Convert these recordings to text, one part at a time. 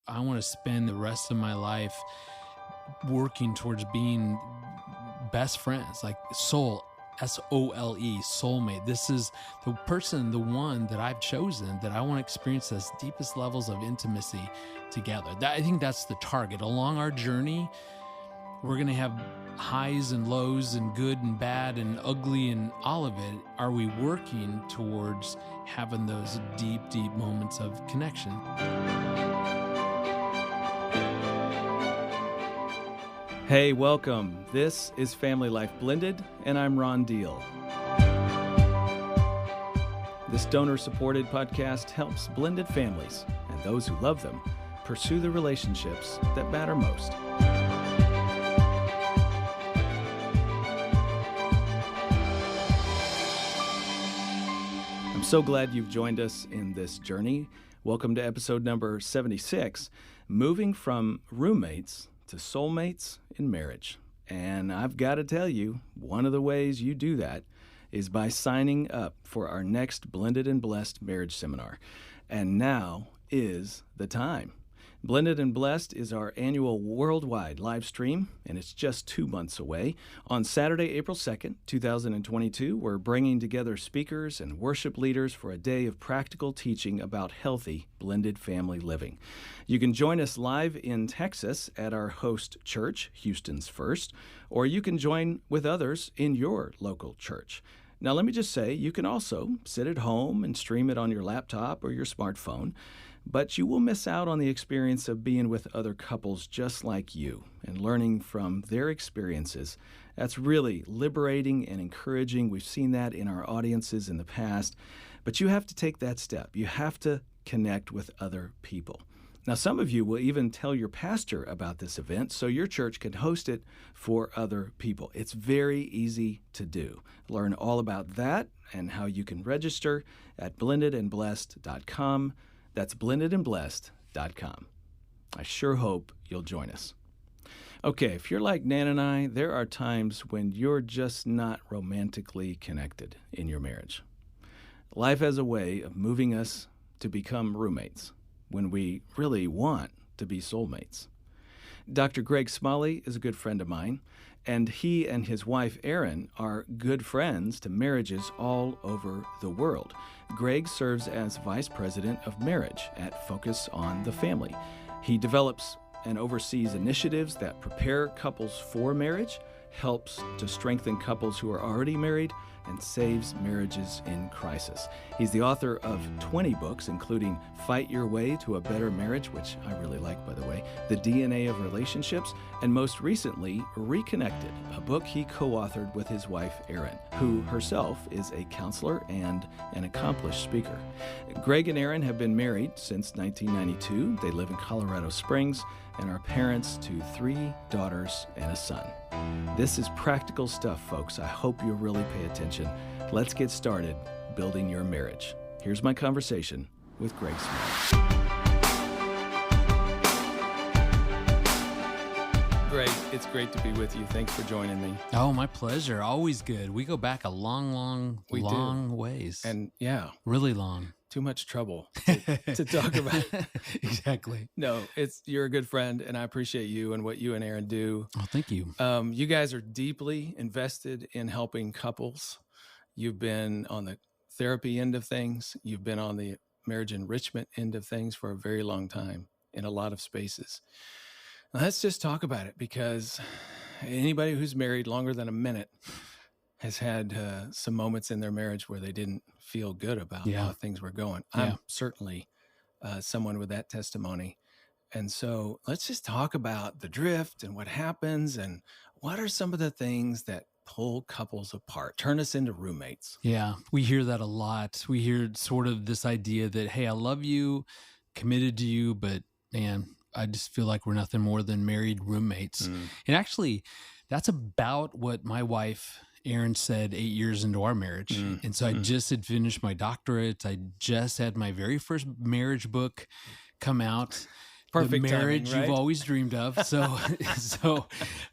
I want to spend the rest of my life working towards being best friends, like SOLE, soulmate. This is the person, the one that I've chosen, that I want to experience those deepest levels of intimacy together. I think that's the target. Along our journey, we're going to have highs and lows and good and bad and ugly and all of it. Are we working towards having those deep, deep moments of connection? Hey, welcome. This is FamilyLife Blended, and I'm Ron Deal. This donor-supported podcast helps blended families and those who love them pursue the relationships that matter most. I'm so glad you've joined us in this journey. Welcome to episode number 76, Moving from Roommates to Soulmates in Marriage. And I've got to tell you, one of the ways you do that is by signing up for our next Blended and Blessed Marriage Seminar. And now is the time. Blended and Blessed is our annual worldwide live stream, and it's just 2 months away. On Saturday, April 2nd, 2022, we're bringing together speakers and worship leaders for a day of practical teaching about healthy blended family living. You can join us live in Texas at our host church, Houston's First, or you can join with others in your local church. Now, let me just say, you can also sit at home and stream it on your laptop or your smartphone, but you will miss out on the experience of being with other couples just like you and learning from their experiences. That's really liberating and encouraging. We've seen that in our audiences in the past, but you have to take that step. You have to connect with other people. Now, some of you will even tell your pastor about this event so your church can host it for other people. It's very easy to do. Learn all about that and how you can register at blendedandblessed.com. That's blendedandblessed.com. I sure hope you'll join us. Okay, if you're like Nan and I, there are times when you're just not romantically connected in your marriage. Life has a way of moving us to become roommates when we really want to be soulmates. Dr. Greg Smalley is a good friend of mine, and he and his wife, Erin, are good friends to marriages all over the world. Greg serves as Vice President of Marriage at Focus on the Family. He develops and oversees initiatives that prepare couples for marriage, helps to strengthen couples who are already married, and saves marriages in crisis. He's the author of 20 books, including Fight Your Way to a Better Marriage, which I really like, by the way, The DNA of Relationships, and most recently, Reconnected, a book he co-authored with his wife, Erin, who herself is a counselor and an accomplished speaker. Greg and Erin have been married since 1992. They live in Colorado Springs and are parents to 3 daughters and a son. This is practical stuff, folks. I hope you'll really pay attention. Let's get started building your marriage. Here's my conversation with Greg Smith. Greg, it's great to be with you. Thanks for joining me. Oh, my pleasure. Always good. We go back a long ways. And yeah, really long. Too much trouble to talk about. Exactly. No, you're a good friend, and I appreciate you and what you and Erin do. Oh, thank you. You guys are deeply invested in helping couples. You've been on the therapy end of things. You've been on the marriage enrichment end of things for a very long time in a lot of spaces. Let's just talk about it, because anybody who's married longer than a minute has had some moments in their marriage where they didn't feel good about how things were going. I'm certainly someone with that testimony. And so let's just talk about the drift and what happens and what are some of the things that pull couples apart, turn us into roommates. Yeah, we hear that a lot. We hear sort of this idea that, hey, I love you, committed to you, but man, I just feel like we're nothing more than married roommates. And actually, that's about what my wife Erin said 8 years into our marriage. And so I just had finished my doctorate. I just had my very first marriage book come out. Perfect the marriage timing, right? You've always dreamed of. So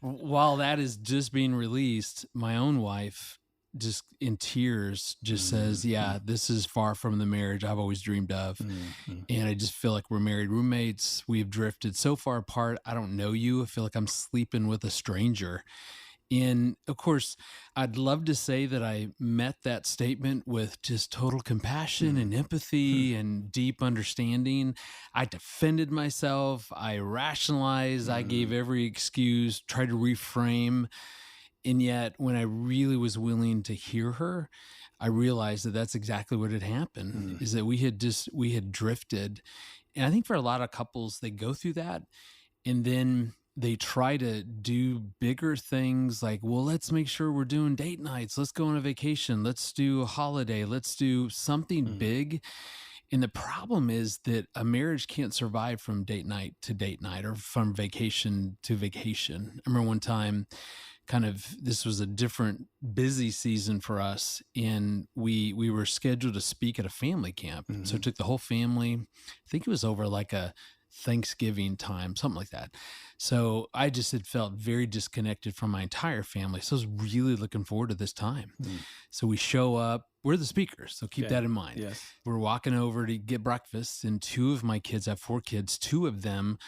while that is just being released, my own wife just in tears, just says, yeah, this is far from the marriage I've always dreamed of. And I just feel like we're married roommates. We've drifted so far apart. I don't know you. I feel like I'm sleeping with a stranger. And of course, I'd love to say that I met that statement with just total compassion and empathy and deep understanding. I defended myself. I rationalized. I gave every excuse, tried to reframe. And yet, when I really was willing to hear her, I realized that that's exactly what had happened, is that we had drifted. And I think for a lot of couples, they go through that, and then they try to do bigger things like, well, let's make sure we're doing date nights. Let's go on a vacation. Let's do a holiday. Let's do something big. And the problem is that a marriage can't survive from date night to date night or from vacation to vacation. I remember one time, this was a different busy season for us, and we were scheduled to speak at a family camp. So it took the whole family. I think it was over like a Thanksgiving time, something like that. So I just had felt very disconnected from my entire family. So I was really looking forward to this time. So we show up, we're the speakers. So keep that in mind. Yes. We're walking over to get breakfast, and two of my kids, I have 4 kids, 2 of them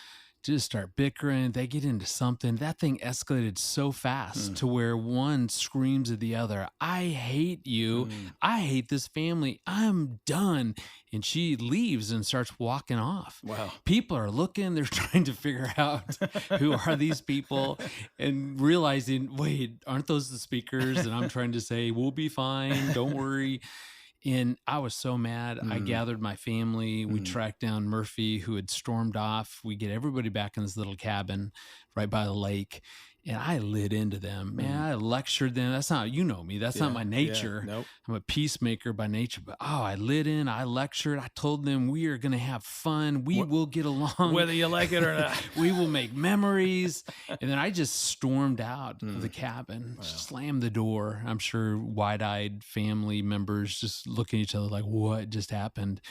just start bickering. They get into something. That thing escalated so fast to where one screams at the other, I hate you. I hate this family. I'm done. And she leaves and starts walking off. Wow. People are looking. They're trying to figure out who are these people, and realizing, wait, aren't those the speakers? And I'm trying to say, we'll be fine. Don't worry. And I was so mad. I gathered my family. We tracked down Murphy, who had stormed off. We get everybody back in this little cabin right by the lake. And I lit into them, man. I lectured them. That's not, you know me. That's not my nature. Nope. I'm a peacemaker by nature. But I lit in. I lectured. I told them we are going to have fun. We will get along, whether you like it or not. We will make memories. And then I just stormed out of the cabin, slammed the door. I'm sure wide-eyed family members just looking at each other like, what just happened?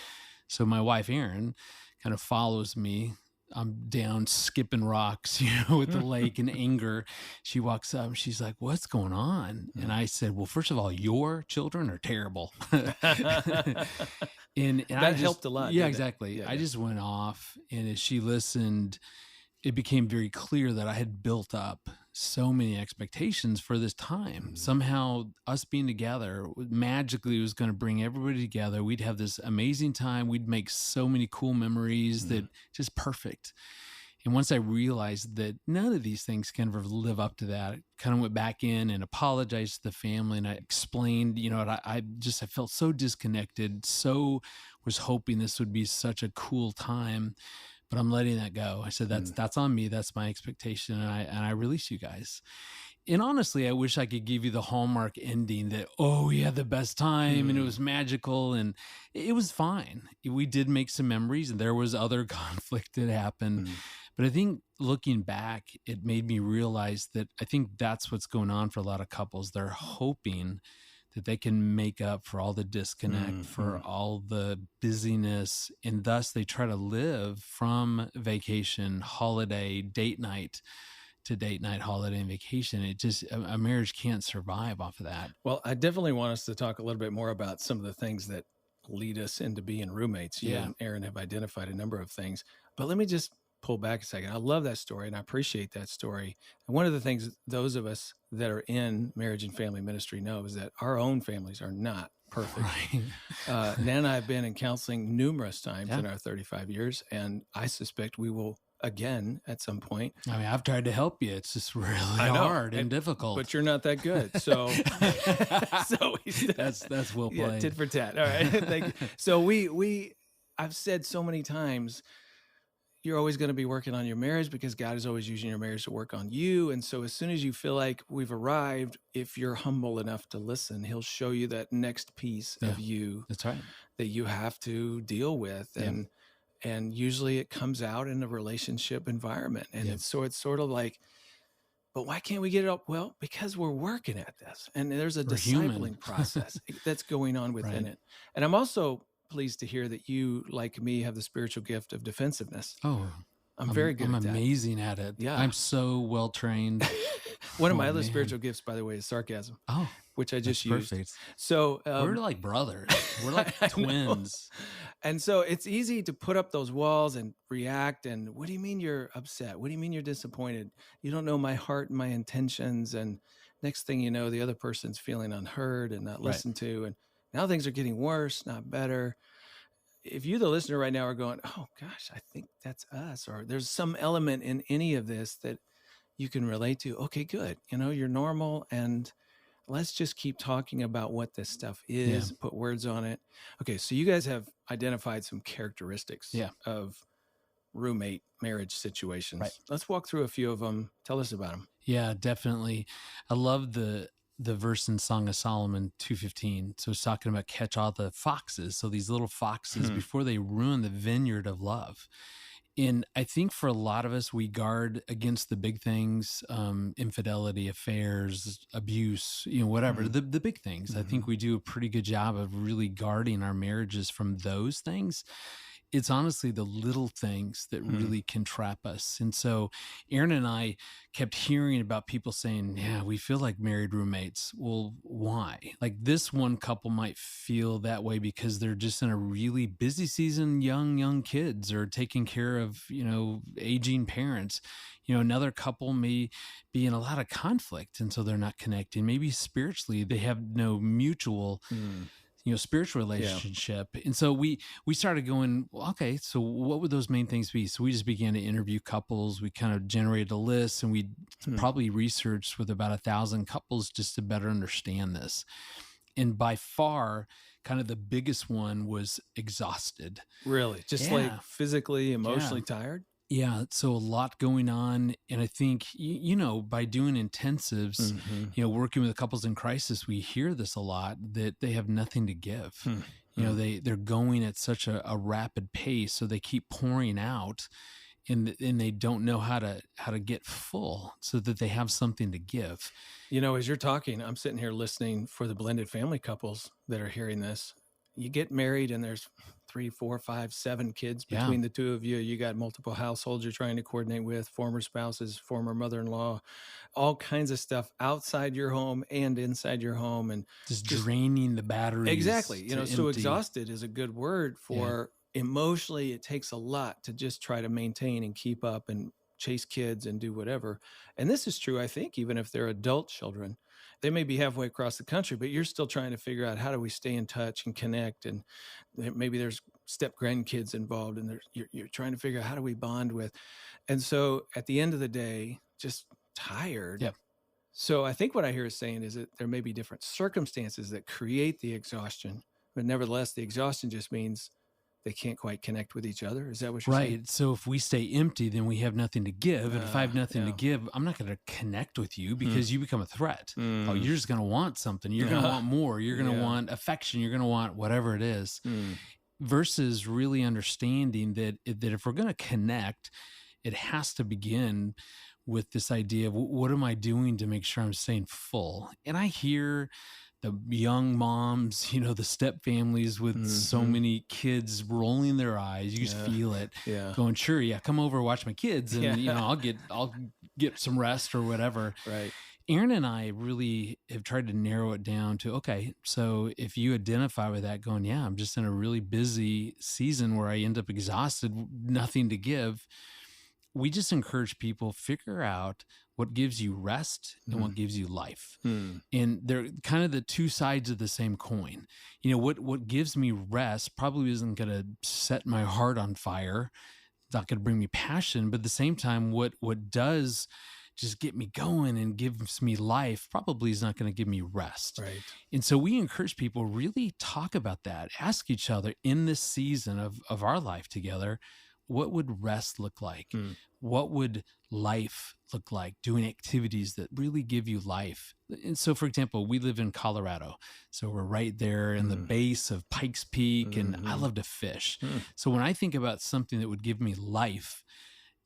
So my wife, Erin, kind of follows me. I'm down skipping rocks, with the lake in anger. She walks up and she's like, what's going on? And I said, well, first of all, your children are terrible. and that helped a lot. Yeah, exactly. Yeah, I just went off. And as she listened, it became very clear that I had built up so many expectations for this time. Somehow us being together magically was going to bring everybody together. We'd have this amazing time. We'd make so many cool memories that just perfect. And once I realized that none of these things can ever live up to that, I kind of went back in and apologized to the family. And I explained, I felt so disconnected, so was hoping this would be such a cool time. But I'm letting that go. I said, that's on me. That's my expectation. And I release you guys. And honestly, I wish I could give you the Hallmark ending that, we had the best time and it was magical, and it was fine. We did make some memories, and there was other conflict that happened. But I think looking back, it made me realize that I think that's what's going on for a lot of couples. They're hoping that they can make up for all the disconnect, for all the busyness, and thus they try to live from vacation, holiday, date night to date night, holiday, and vacation. It just, a marriage can't survive off of that. Well, I definitely want us to talk a little bit more about some of the things that lead us into being roommates. You and Erin have identified a number of things, but let me just pull back a second. I love that story, and I appreciate that story. And one of the things those of us that are in marriage and family ministry know is that our own families are not perfect. Right. Nan and I have been in counseling numerous times in our 35 years, and I suspect we will again at some point. I mean, I've tried to help you. It's just really hard and difficult. But you're not that good. So, that's well played. Yeah, tit for tat. All right. Thank you. So I've said so many times, you're always going to be working on your marriage because God is always using your marriage to work on you. And so as soon as you feel like we've arrived, if you're humble enough to listen, he'll show you that next piece of you that's right. that you have to deal with. And usually it comes out in a relationship environment. And it's sort of like, but why can't we get it up? Well, because we're working at this. And there's a discipling process that's going on within it. And I'm also pleased to hear that you, like me, have the spiritual gift of defensiveness. Oh, I'm very good I'm at that. amazing at it. Yeah. I'm so well trained. One of my Oh, other man. spiritual gifts, by the way, is sarcasm, Oh, which I that's just used. perfect. So We're like brothers. We're like I know. twins. And so it's easy to put up those walls and react. And what do you mean you're upset? What do you mean you're disappointed? You don't know my heart and my intentions. And next thing you know, the other person's feeling unheard and not Right. listened to. And now things are getting worse, not better. If you, the listener right now, are going, oh gosh, I think that's us, or there's some element in any of this that you can relate to, okay, good. You're normal, and let's just keep talking about what this stuff is, Yeah. put words on it. Okay, so you guys have identified some characteristics Yeah. of roommate marriage situations. Right. Let's walk through a few of them. Tell us about them. Yeah, definitely. I love the verse in Song of Solomon 2:15. So it's talking about catch all the foxes. So these little foxes before they ruin the vineyard of love. And I think for a lot of us, we guard against the big things, infidelity, affairs, abuse, whatever, the big things. I think we do a pretty good job of really guarding our marriages from those things. It's honestly the little things that really can trap us. And so Aaron and I kept hearing about people saying, yeah, we feel like married roommates. Well, why? Like this one couple might feel that way because they're just in a really busy season, young kids are taking care of, aging parents. Another couple may be in a lot of conflict. And so they're not connecting. Maybe spiritually, they have no mutual spiritual relationship. Yeah. And so we started going, well, okay, so what would those main things be? So we just began to interview couples. We kind of generated a list, and we probably researched with about 1,000 couples just to better understand this. And by far, kind of the biggest one was exhausted. Really? Just like physically, emotionally tired? Yeah. So a lot going on. And I think, by doing intensives, working with couples in crisis, we hear this a lot, that they have nothing to give. They're going at such a rapid pace. So they keep pouring out and they don't know how to get full so that they have something to give. As you're talking, I'm sitting here listening for the blended family couples that are hearing this. You get married and there's 3, 4, 5, 7 kids between the two of you. You got multiple households you're trying to coordinate with, former spouses, former mother-in-law, all kinds of stuff outside your home and inside your home, and just draining the batteries. Exactly. So exhausted is a good word for emotionally. It takes a lot to just try to maintain and keep up and chase kids and do whatever. And this is true, I think, even if they're adult children. They may be halfway across the country, but you're still trying to figure out, how do we stay in touch and connect? And maybe there's step grandkids involved, and you're trying to figure out, how do we bond with? And so at the end of the day, just tired. Yep. So I think what I hear is saying is that there may be different circumstances that create the exhaustion, but nevertheless, the exhaustion just means they can't quite connect with each other. Is that what you're saying? Right. So if we stay empty, then we have nothing to give. And if I have nothing to give, I'm not going to connect with you because you become a threat. Oh, you're just going to want something. You're going to want more. You're going to want affection. You're going to want whatever it is. Versus really understanding that if we're going to connect, it has to begin with this idea of, what am I doing to make sure I'm staying full? And I hear the young moms, the step families with so many kids rolling their eyes. You just feel it going, sure. Yeah. Come over, watch my kids. And, I'll get some rest or whatever. Right. Aaron and I really have tried to narrow it down to, okay, so if you identify with that going, I'm just in a really busy season where I end up exhausted, nothing to give. We just encourage people, figure out what gives you rest and what gives you life. And they're kind of the two sides of the same coin. What gives me rest probably isn't going to set my heart on fire. It's not going to bring me passion, but at the same time, what does just get me going and gives me life probably is not going to give me rest. Right. And so we encourage people, really talk about that. Ask each other in this season of our life together, what would rest look like? What would life look like? Doing activities that really give you life. And so, for example, we live in Colorado. So we're right there in the base of Pikes Peak, and I love to fish. So when I think about something that would give me life,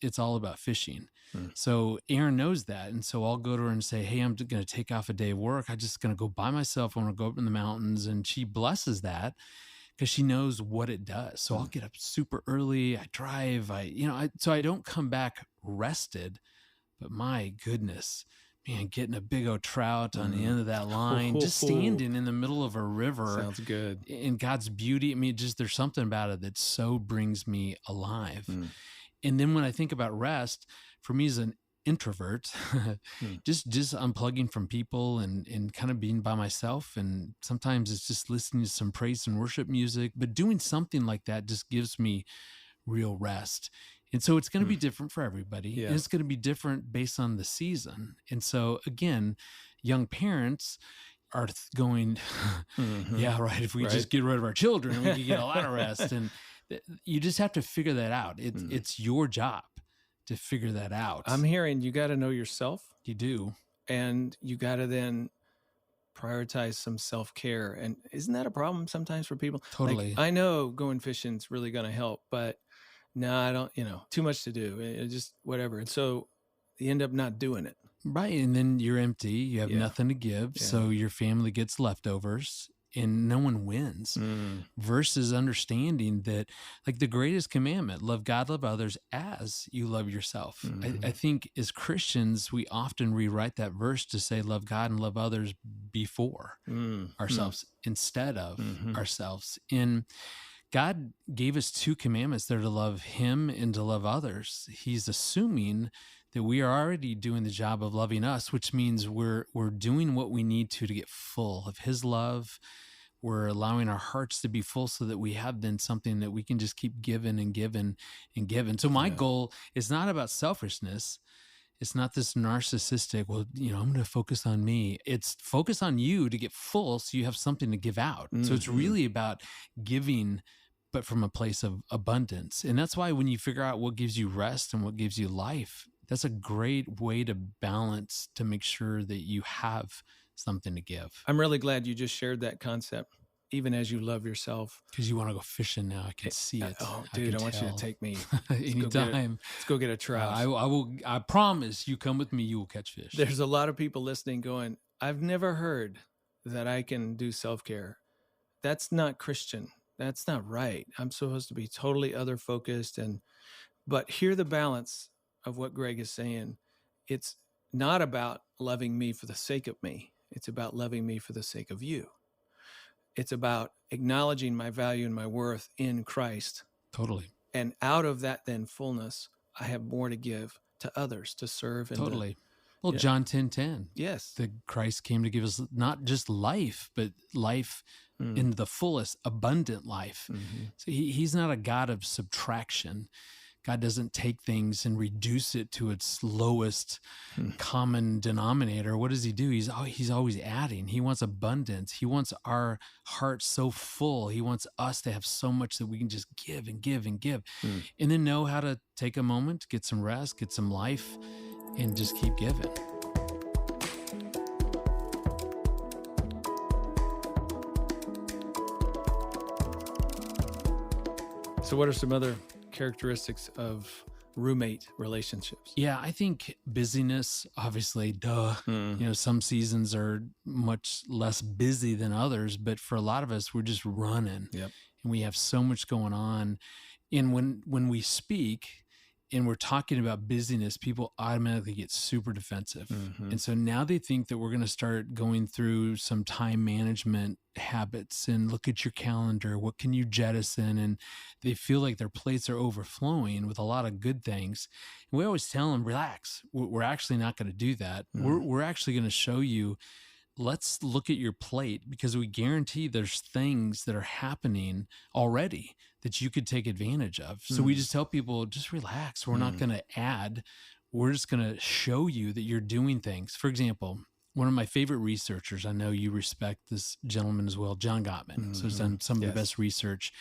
it's all about fishing. So Aaron knows that. And so I'll go to her and say, hey, I'm going to take off a day of work. I'm just going to go by myself. I want to go up in the mountains. And she blesses that, because she knows what it does. So I'll get up super early. I drive. So I don't come back rested. But my goodness, man, getting a big old trout on the end of that line, just standing in the middle of a river. Sounds good. In God's beauty. I mean, just there's something about it that so brings me alive. And then when I think about rest, for me as an introvert, just unplugging from people and kind of being by myself. And sometimes it's just listening to some praise and worship music, but doing something like that just gives me real rest. And so it's going to be different for everybody. Yeah. And it's going to be different based on the season. And so again, young parents are going, yeah, right. If we just get rid of our children, we can get a lot of rest. And you just have to figure that out. It's your job to figure that out. I'm hearing you got to know yourself. You do. And you got to then prioritize some self-care. And isn't that a problem sometimes for people? Totally. Like, I know going fishing is really going to help, but no, I don't, too much to do. It just whatever. And so you end up not doing it. Right. And then you're empty. You have nothing to give. Yeah. So your family gets leftovers and no one wins. Versus understanding that, like the greatest commandment, love God, love others as you love yourself. I think as Christians, we often rewrite that verse to say love God and love others before ourselves instead of ourselves. And God gave us two commandments there, to love him and to love others. He's assuming that we are already doing the job of loving us, which means we're doing what we need to get full of his love. We're allowing our hearts to be full so that we have then something that we can just keep giving and giving and giving. So my goal is not about selfishness. It's not this narcissistic, well, I'm going to focus on me. It's focus on you to get full so you have something to give out. So it's really about giving, but from a place of abundance. And that's why when you figure out what gives you rest and what gives you life, that's a great way to balance, to make sure that you have something to give. I'm really glad you just shared that concept, even as you love yourself. Because you want to go fishing now. I can see it. Oh, dude, I want you to take me. Anytime. Let's go get a trout. I promise you come with me, you will catch fish. There's a lot of people listening going, I've never heard that I can do self-care. That's not Christian. That's not right. I'm supposed to be totally other focused. But hear the balance of what Greg is saying. It's not about loving me for the sake of me. It's about loving me for the sake of you. It's about acknowledging my value and my worth in Christ. Totally. And out of that then fullness, I have more to give to others, to serve. And totally. John 10:10. Yes. That Christ came to give us not just life, but life in the fullest, abundant life. So he's not a God of subtraction. God doesn't take things and reduce it to its lowest common denominator. What does he do? He's always adding. He wants abundance. He wants our hearts so full. He wants us to have so much that we can just give and give and give. And then know how to take a moment, get some rest, get some life, and just keep giving. So what are some other characteristics of roommate relationships? Yeah, I think busyness, obviously, duh. Some seasons are much less busy than others, but for a lot of us, we're just running. Yep. And we have so much going on. And when we speak and we're talking about busyness, people automatically get super defensive. And so now they think that we're going to start going through some time management habits and look at your calendar. What can you jettison? And they feel like their plates are overflowing with a lot of good things. And we always tell them, relax. We're actually not going to do that. We're actually going to show you, let's look at your plate, because we guarantee there's things that are happening already that you could take advantage of. So we just tell people, just relax. We're not going to add. We're just going to show you that you're doing things. For example, one of my favorite researchers, I know you respect this gentleman as well, John Gottman. So he's done some of the best research.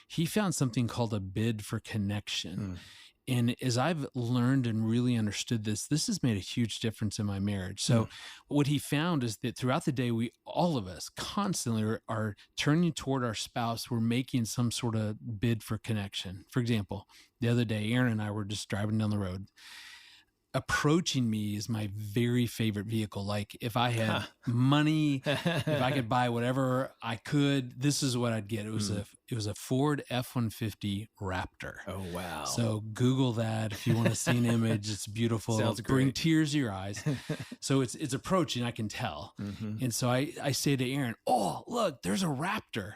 He found something called a bid for connection. And as I've learned and really understood this has made a huge difference in my marriage. So what he found is that throughout the day, all of us constantly are turning toward our spouse. We're making some sort of bid for connection. For example, the other day, Aaron and I were just driving down the road. approaching me is my very favorite vehicle. Like if I had money, if I could buy whatever I could, this is what I'd get. It was a Ford F-150 Raptor. Oh, wow. So Google that if you want to see an image. It's beautiful. Sounds It'll bring great. tears to your eyes. So it's approaching, I can tell. And so I say to Erin, oh, look, there's a Raptor.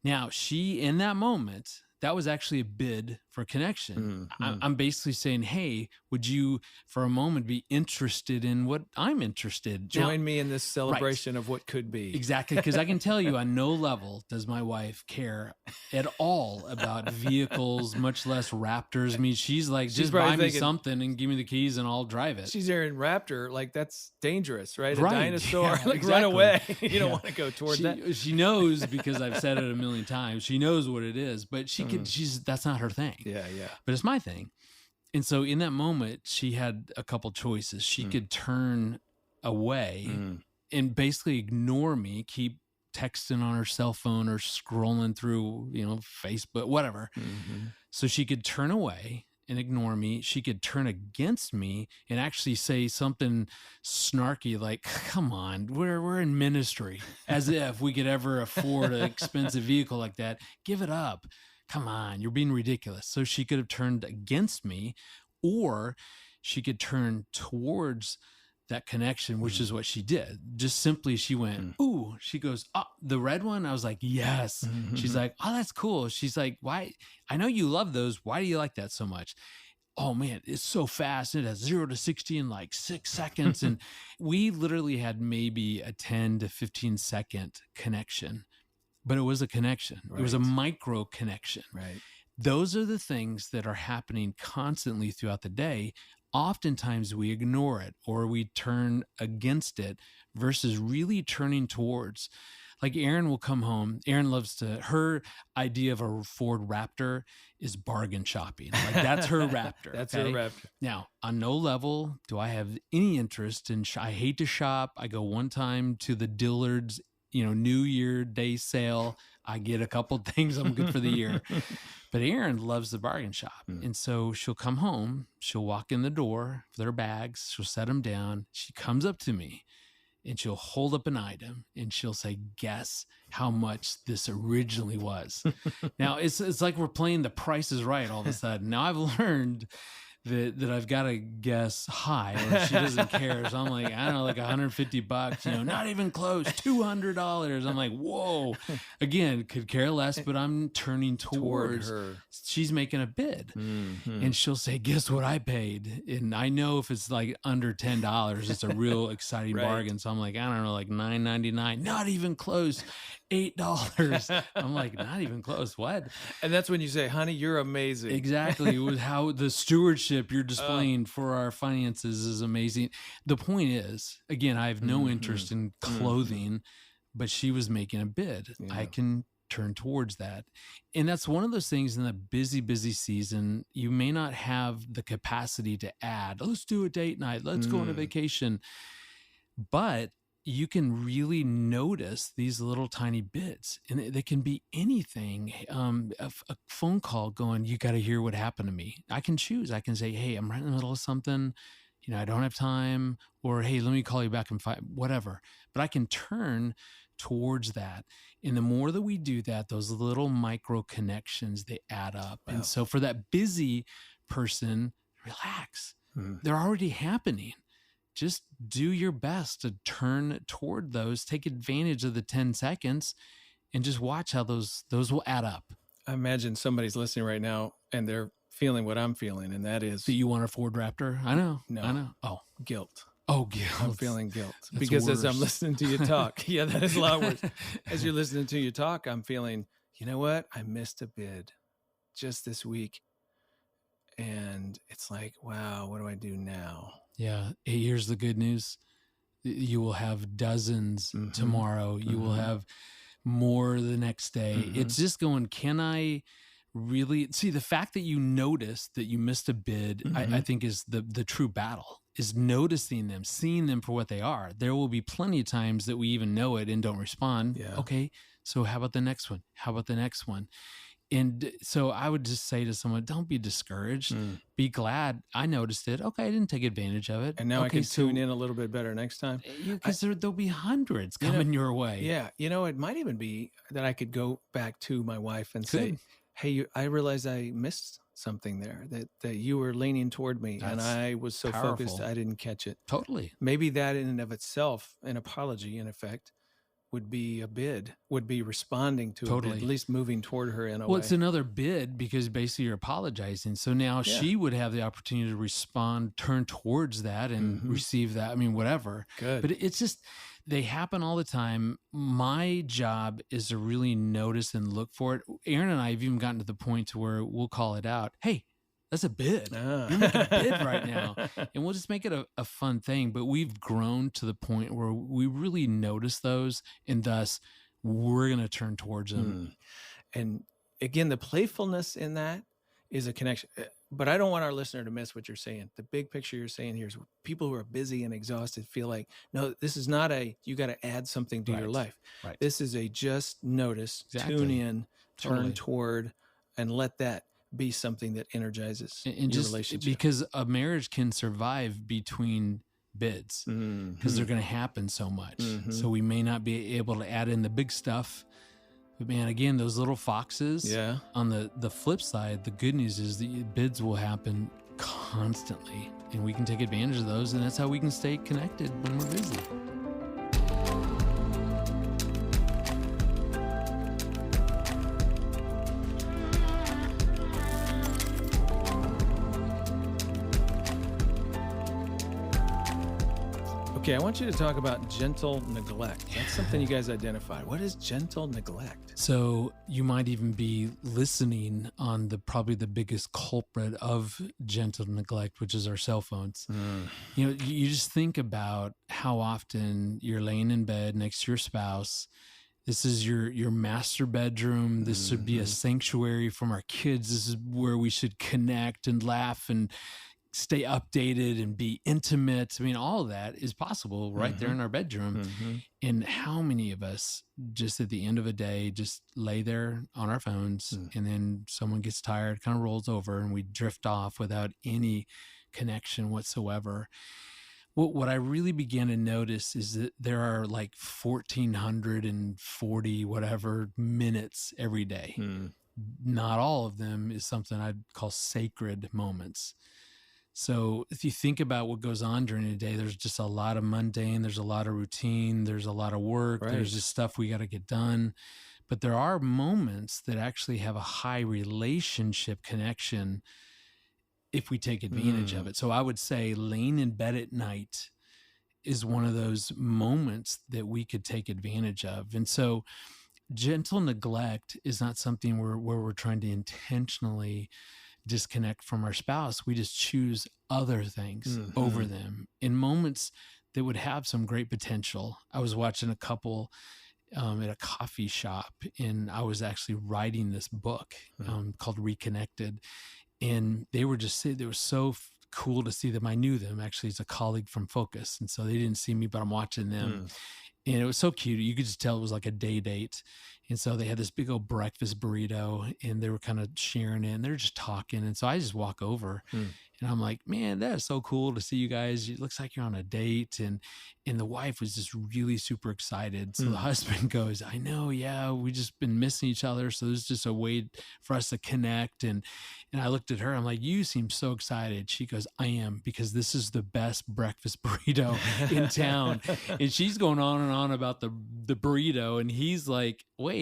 Now she, in that moment, that was actually a bid for connection. I'm basically saying, hey, would you for a moment be interested in what I'm interested? Join me in this celebration of what could be. Exactly. Because I can tell you on no level does my wife care at all about vehicles, much less Raptors. I mean, she's like, just buy me something and give me the keys and I'll drive it. She's hearing Raptor, like that's dangerous, right? Right. A dinosaur, Yeah, like exactly. run away. You don't want to go toward that. She knows, because I've said it a million times, she knows what it is, but that's not her thing. Yeah. But it's my thing. And so in that moment, she had a couple choices. She could turn away and basically ignore me, keep texting on her cell phone or scrolling through, Facebook, whatever. So she could turn away and ignore me. She could turn against me and actually say something snarky like, come on, we're in ministry, as if we could ever afford an expensive vehicle like that. Give it up. Come on, you're being ridiculous. So she could have turned against me, or she could turn towards that connection, which is what she did. Just simply, she went, ooh, she goes, oh, the red one? I was like, yes. She's like, oh, that's cool. She's like, why? I know you love those. Why do you like that so much? Oh man, it's so fast. It has 0 to 60 in like 6 seconds. And we literally had maybe a 10 to 15 second connection. But it was a connection. Right. It was a micro connection. Right. Those are the things that are happening constantly throughout the day. Oftentimes we ignore it or we turn against it versus really turning towards. Like Erin will come home. Erin loves her idea of a Ford Raptor is bargain shopping. Like that's her Raptor. That's her Raptor. Now, on no level do I have any interest in, I hate to shop. I go one time to the Dillard's New Year Day sale. I get a couple things. I'm good for the year. But Erin loves the bargain shop. And so she'll come home. She'll walk in the door with her bags. She'll set them down. She comes up to me and she'll hold up an item and she'll say, guess how much this originally was. Now it's like we're playing The Price is Right all of a sudden. Now I've learned that I've got to guess high, or she doesn't care. So I'm like, I don't know, like $150, not even close, $200. I'm like, whoa. Again, could care less, but I'm turning towards her. She's making a bid. And she'll say, guess what I paid? And I know if it's like under $10, it's a real exciting bargain. So I'm like, I don't know, like $9.99, not even close. $8. I'm like, not even close. What? And that's when you say, honey, you're amazing. Exactly. With how the stewardship you're displaying for our finances is amazing. The point is, again, I have no interest in clothing, but she was making a bid. Yeah. I can turn towards that. And that's one of those things in the busy season, you may not have the capacity to add, let's do a date night, let's go on a vacation. But you can really notice these little tiny bits, and they can be anything. A phone call going, you got to hear what happened to me. I can choose. I can say, hey, I'm right in the middle of something. I don't have time, or, hey, let me call you back in 5, whatever. But I can turn towards that. And the more that we do that, those little micro connections, they add up. Wow. And so for that busy person, relax. They're already happening. Just do your best to turn toward those, take advantage of the 10 seconds, and just watch how those will add up. I imagine somebody's listening right now and they're feeling what I'm feeling, and that is... Do you want a Ford Raptor? I know. No. I know. Oh. Guilt. Oh, guilt. I'm feeling guilt. That's because worse. As I'm listening to you talk, yeah, that is a lot worse. As you're listening to you talk, I'm feeling, you know what? I missed a bid just this week. And it's like, wow, what do I do now? Yeah. Here's the good news. You will have dozens tomorrow. You will have more the next day. It's just going, can I really see the fact that you noticed that you missed a bid? I think is the true battle, is noticing them, seeing them for what they are. There will be plenty of times that we even know it and don't respond. Yeah. Okay. So how about the next one? How about the next one? And so I would just say to someone, don't be discouraged. Be glad I noticed it. Okay, I didn't take advantage of it. And now I Okay, can tune in a little bit better next time. Because there'll be hundreds coming your way. Yeah. It might even be that I could go back to my wife and say, hey, I realized I missed something there, that you were leaning toward me and I was so focused I didn't catch it. Totally. Maybe that in and of itself, an apology in effect, would be responding to a bid, at least moving toward her in a way. Well, it's another bid because basically you're apologizing. So now she would have the opportunity to respond, turn towards that and receive that. I mean, whatever. Good. But it's just, they happen all the time. My job is to really notice and look for it. Aaron and I have even gotten to the point to where we'll call it out. Hey, that's a bid. You're making a bid right now. And we'll just make it a fun thing. But we've grown to the point where we really notice those, and thus we're going to turn towards them. And again, the playfulness in that is a connection. But I don't want our listener to miss what you're saying. The big picture you're saying here is people who are busy and exhausted feel like, no, this is not you got to add something to your life. Right. This is a just notice, tune in, turn toward, and let that be something that energizes your relationship. Because a marriage can survive between bids because they're going to happen so much. So we may not be able to add in the big stuff. But man, again, those little foxes, on the flip side, the good news is the bids will happen constantly and we can take advantage of those. And that's how we can stay connected when we're busy. Okay, I want you to talk about gentle neglect. That's something you guys identified. What is gentle neglect? So you might even be listening on probably the biggest culprit of gentle neglect, which is our cell phones. You just think about how often you're laying in bed next to your spouse. This is your master bedroom. This should be a sanctuary from our kids. This is where we should connect and laugh and stay updated and be intimate. I mean, all of that is possible right there in our bedroom. And how many of us just at the end of a day just lay there on our phones and then someone gets tired, kind of rolls over and we drift off without any connection whatsoever. What I really began to notice is that there are like 1,440 whatever minutes every day. Not all of them is something I'd call sacred moments. So if you think about what goes on during the day, there's just a lot of mundane, there's a lot of routine, there's a lot of work, there's just stuff we got to get done. But there are moments that actually have a high relationship connection if we take advantage of it. So I would say laying in bed at night is one of those moments that we could take advantage of. And so gentle neglect is not something where we're trying to intentionally disconnect from our spouse. We just choose other things over them in moments that would have some great potential. I was watching a couple at a coffee shop, and I was actually writing this book called Reconnected. And they were so cool to see them. I knew them actually as a colleague from Focus. And so they didn't see me, but I'm watching them. And it was so cute. You could just tell it was like a day date. And so they had this big old breakfast burrito and they were kind of sharing it and they're just talking. And so I just walk over and I'm like, man, that is so cool to see you guys. It looks like you're on a date. And the wife was just really super excited. So the husband goes, I know, yeah, we just been missing each other. So there's just a way for us to connect. And I looked at her, I'm like, you seem so excited. She goes, I am, because this is the best breakfast burrito in town. And she's going on and on about the burrito. And he's like, wait,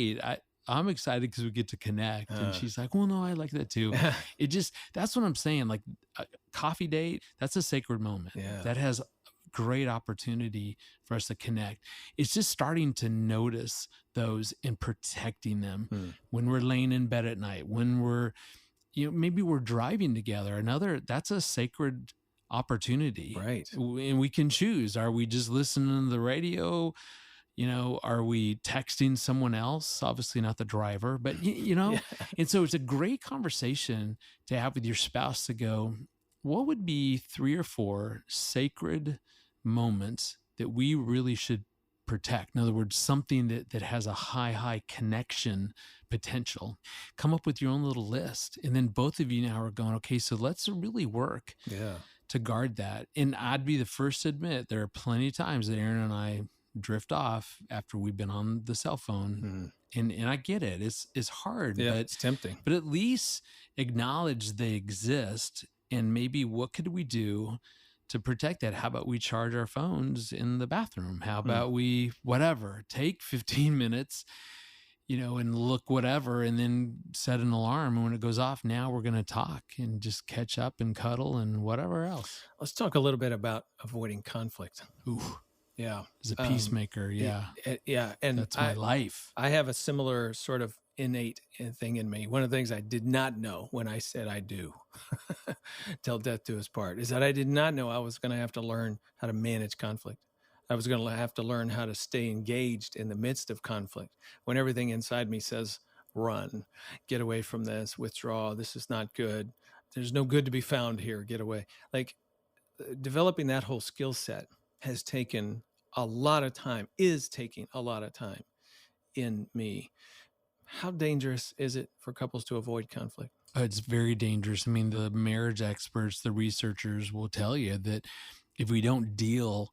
I'm excited because we get to connect. And she's like, well, no, I like that too. That's what I'm saying. Like a coffee date, that's a sacred moment. That has great opportunity for us to connect. It's just starting to notice those and protecting them when we're laying in bed at night, when we're, maybe we're driving together. That's a sacred opportunity. Right. And we can choose. Are we just listening to the radio? Are we texting someone else? Obviously not the driver, but and so it's a great conversation to have with your spouse to go, what would be 3 or 4 sacred moments that we really should protect. In other words, something that has a high connection potential. Come up with your own little list. And then both of you now are going, okay, so let's really work to guard that. And I'd be the first to admit there are plenty of times that Aaron and I drift off after we've been on the cell phone. And I get it. It's hard, Yeah, but it's tempting. But at least acknowledge they exist, and maybe what could we do to protect that? How about we charge our phones in the bathroom? How about we take 15 minutes, and look whatever, and then set an alarm. And when it goes off, now we're going to talk and just catch up and cuddle and whatever else. Let's talk a little bit about avoiding conflict. Ooh. Yeah. As a peacemaker. Yeah. And that's my life. I have a similar sort of innate thing in me. One of the things I did not know when I said I do till death do us part is that I did not know I was going to have to learn how to manage conflict. I was going to have to learn how to stay engaged in the midst of conflict when everything inside me says, run, get away from this, withdraw. This is not good. There's no good to be found here. Get away. Like developing that whole skill set has taken a lot of time, is taking a lot of time in me. How dangerous is it for couples to avoid conflict? It's very dangerous. I mean, the marriage experts, the researchers will tell you that if we don't deal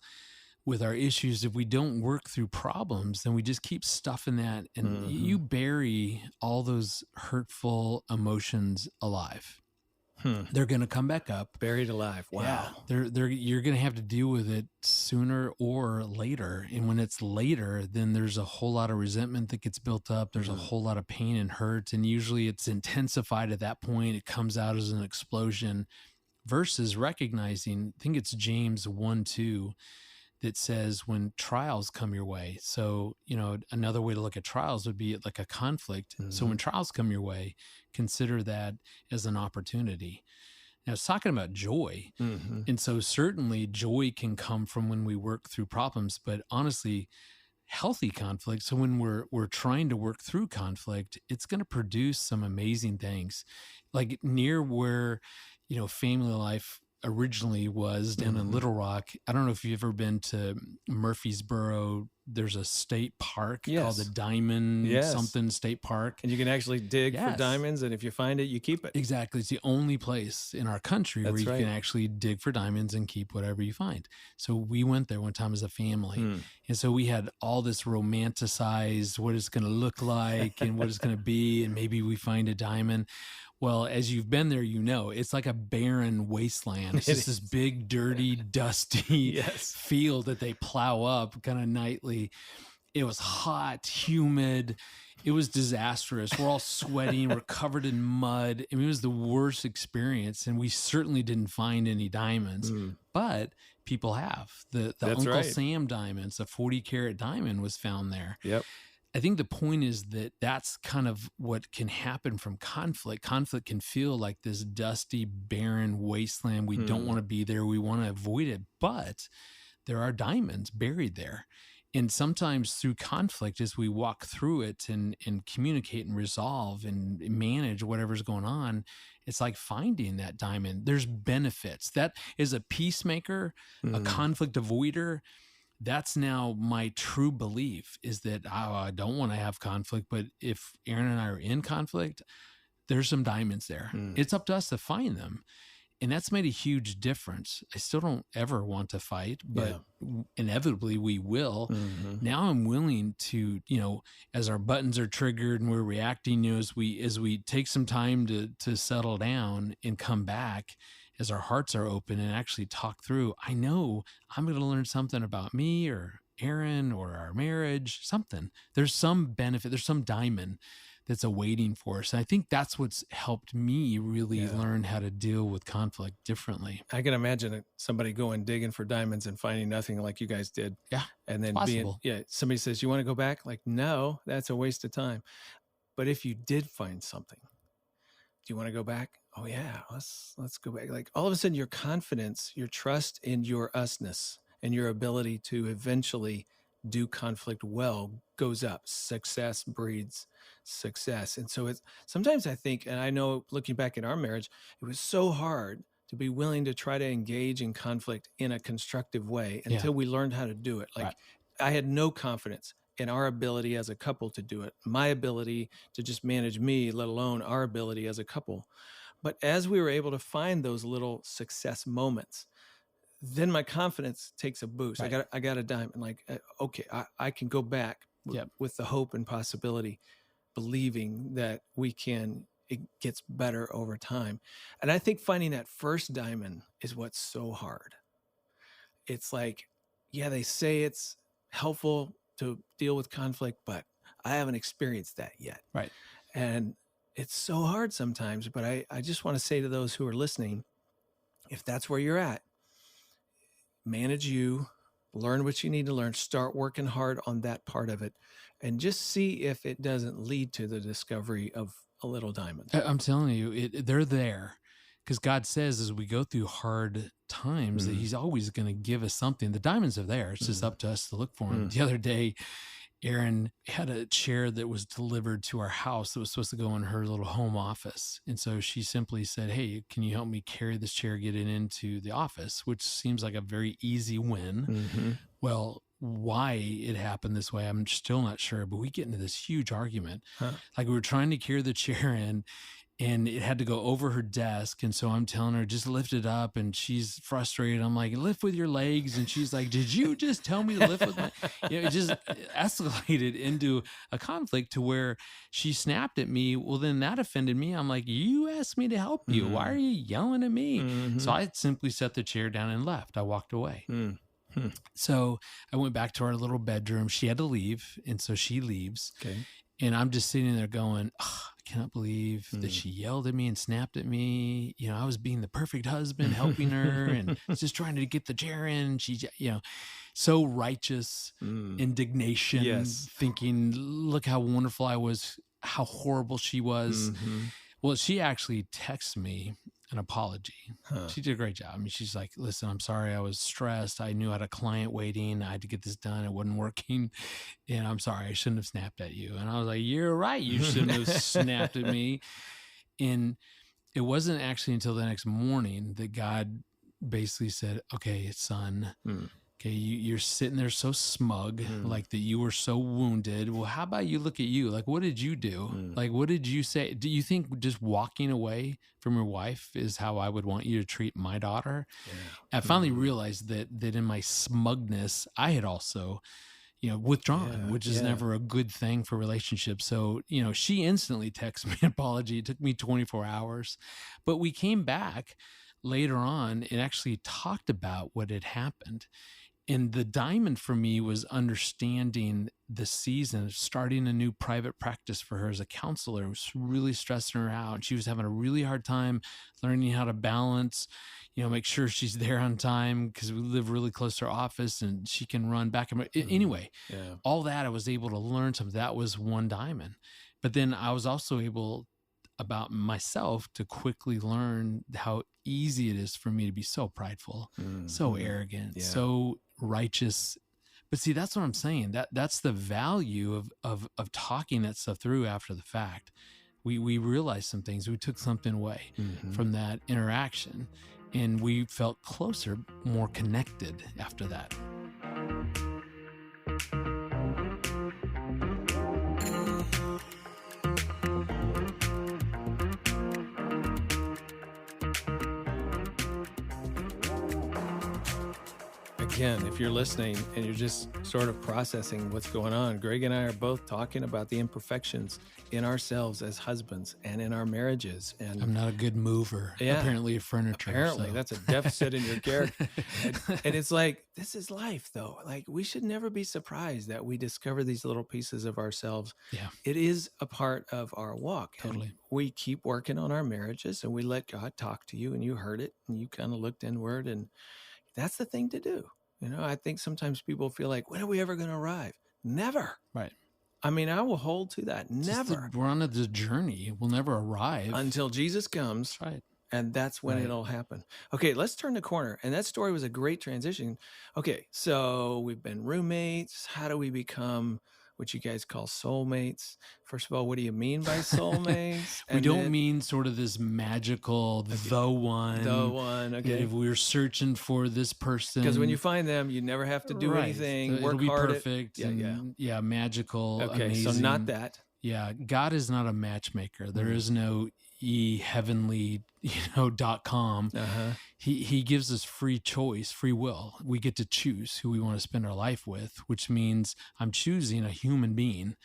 with our issues, if we don't work through problems, then we just keep stuffing that, and you bury all those hurtful emotions alive. They're going to come back up. Buried alive. Wow. Yeah, you're going to have to deal with it sooner or later. And when it's later, then there's a whole lot of resentment that gets built up. There's a whole lot of pain and hurt. And usually it's intensified at that point. It comes out as an explosion versus recognizing, I think it's James 1:2 that says when trials come your way. So, another way to look at trials would be like a conflict. So when trials come your way, consider that as an opportunity. Now it's talking about joy. And so certainly joy can come from when we work through problems, but honestly, healthy conflict. So when we're trying to work through conflict, it's going to produce some amazing things. Like near where, FamilyLife originally was down in Little Rock. I don't know if you've ever been to Murfreesboro. There's a state park called the Diamond something State Park. And you can actually dig for diamonds. And if you find it, you keep it. Exactly. It's the only place in our country where you can actually dig for diamonds and keep whatever you find. So we went there one time as a family. And so we had all this romanticized what it's going to look like and what it's going to be. And maybe we find a diamond. Well, as you've been there, it's like a barren wasteland. It's just this big, dirty, dusty field that they plow up kind of nightly. It was hot, humid. It was disastrous. We're all sweating. We're covered in mud. I mean, it was the worst experience. And we certainly didn't find any diamonds, but people have. The Uncle Sam diamonds, a 40-carat diamond was found there. Yep. I think the point is that that's kind of what can happen from conflict. Conflict can feel like this dusty, barren wasteland. We don't want to be there. We want to avoid it. But there are diamonds buried there. And sometimes through conflict, as we walk through it and communicate and resolve and manage whatever's going on, it's like finding that diamond. There's benefits. That is a peacemaker, a conflict avoider. That's now my true belief is that I don't want to have conflict, but if Aaron and I are in conflict, there's some diamonds there. It's up to us to find them. And that's made a huge difference. I still don't ever want to fight, but inevitably we will. Now I'm willing to, as our buttons are triggered and we're reacting, as we take some time to settle down and come back, as our hearts are open and actually talk through, I know I'm going to learn something about me or Aaron or our marriage, something. There's some benefit. There's some diamond that's awaiting for us. And I think that's what's helped me really learn how to deal with conflict differently. I can imagine somebody going digging for diamonds and finding nothing like you guys did. Yeah. And then somebody says, you want to go back? Like, no, that's a waste of time. But if you did find something, do you want to go back? Oh yeah, let's go back. Like all of a sudden your confidence, your trust in your usness and your ability to eventually do conflict well goes up. Success breeds success. And so sometimes I think, and I know looking back at our marriage, it was so hard to be willing to try to engage in conflict in a constructive way until we learned how to do it. Like I had no confidence in our ability as a couple to do it, my ability to just manage me, let alone our ability as a couple. But as we were able to find those little success moments, then my confidence takes a boost. Right. I got a diamond. Like, okay, I can go back Yep. with the hope and possibility, believing that it gets better over time. And I think finding that first diamond is what's so hard. It's like, yeah, they say it's helpful to deal with conflict, but I haven't experienced that yet. Right. And it's so hard sometimes, but I just want to say to those who are listening, if that's where you're at, manage you, learn what you need to learn, start working hard on that part of it, and just see if it doesn't lead to the discovery of a little diamond. I'm telling you, they're there, because God says as we go through hard times that He's always going to give us something. The diamonds are there. It's just up to us to look for them. The other day, Erin had a chair that was delivered to our house that was supposed to go in her little home office. And so she simply said, hey, can you help me carry this chair, get it into the office, which seems like a very easy win. Well, why it happened this way, I'm still not sure, but we get into this huge argument. Like we were trying to carry the chair in, and it had to go over her desk. And so I'm telling her, just lift it up. And she's frustrated. I'm like, lift with your legs. And she's like, did you just tell me to lift with my, it just escalated into a conflict to where she snapped at me. Well, then that offended me. I'm like, you asked me to help you. Why are you yelling at me? So I simply set the chair down and left. I walked away. So I went back to our little bedroom. She had to leave. And so she leaves. Okay. And I'm just sitting there going, oh, I cannot believe that she yelled at me and snapped at me. You know, I was being the perfect husband, helping her and just trying to get the chair in. She, so righteous, indignation, thinking, look how wonderful I was, how horrible she was. Well, she actually texted me an apology. She did a great job. I mean, she's like, listen, I'm sorry. I was stressed. I knew I had a client waiting. I had to get this done. It wasn't working. And I'm sorry. I shouldn't have snapped at you. And I was like, you're right. You shouldn't have snapped at me. And it wasn't actually until the next morning that God basically said, okay, son, okay, you're sitting there so smug, like that you were so wounded. Well, how about you look at you? Like, what did you do? Like, what did you say? Do you think just walking away from your wife is how I would want you to treat my daughter? I finally realized that in my smugness, I had also, withdrawn, which is never a good thing for relationships. So, she instantly texted me an apology. It took me 24 hours, but we came back later on and actually talked about what had happened. And the diamond for me was understanding the season, starting a new private practice for her as a counselor. It was really stressing her out. She was having a really hard time learning how to balance, make sure she's there on time because we live really close to her office and she can run back. Anyway, all that I was able to learn something. That was one diamond. But then I was also able about myself to quickly learn how easy it is for me to be so prideful, so arrogant, so righteous. But see, that's what I'm saying. That's the value of talking that stuff through after the fact. We realized some things. We took something away from that interaction, and we felt closer, more connected after that. Again, if you're listening and you're just sort of processing what's going on, Greg and I are both talking about the imperfections in ourselves as husbands and in our marriages. And I'm not a good mover, apparently, of furniture. Apparently, that's a deficit in your character. And it's like, this is life, though. Like, we should never be surprised that we discover these little pieces of ourselves. Yeah. It is a part of our walk. Totally. And we keep working on our marriages, and we let God talk to you, and you heard it, and you kind of looked inward, and that's the thing to do. I think sometimes people feel like, when are we ever going to arrive? Never. Right. I mean, I will hold to that. Never. We're on the journey. We'll never arrive. Until Jesus comes. That's right. And that's when it'll happen. Okay, let's turn the corner. And that story was a great transition. Okay, so we've been roommates. How do we become what you guys call soulmates. First of all, what do you mean by soulmates? We don't mean sort of this magical, the one. The one, okay. If we're searching for this person. Because when you find them, you never have to do anything. So work it'll be hard. perfect. Yeah, magical. Okay, amazing. so not that. Yeah, God is not a matchmaker. There is no heavenly.com. He gives us free choice, free will. We get to choose who we want to spend our life with, which means I'm choosing a human being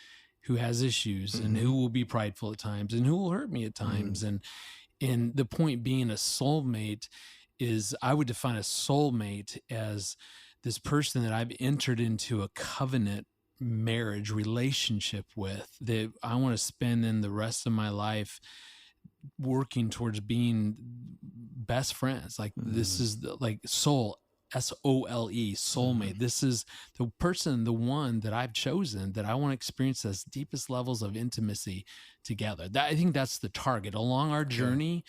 who has issues and who will be prideful at times and who will hurt me at times. And the point being, a soulmate is, I would define a soulmate as this person that I've entered into a covenant marriage relationship with, that I want to spend in the rest of my life working towards being best friends. Like this is like soul, SOLE, soulmate. This is the person, the one that I've chosen, that I want to experience those deepest levels of intimacy together. I think that's the target. Along our journey,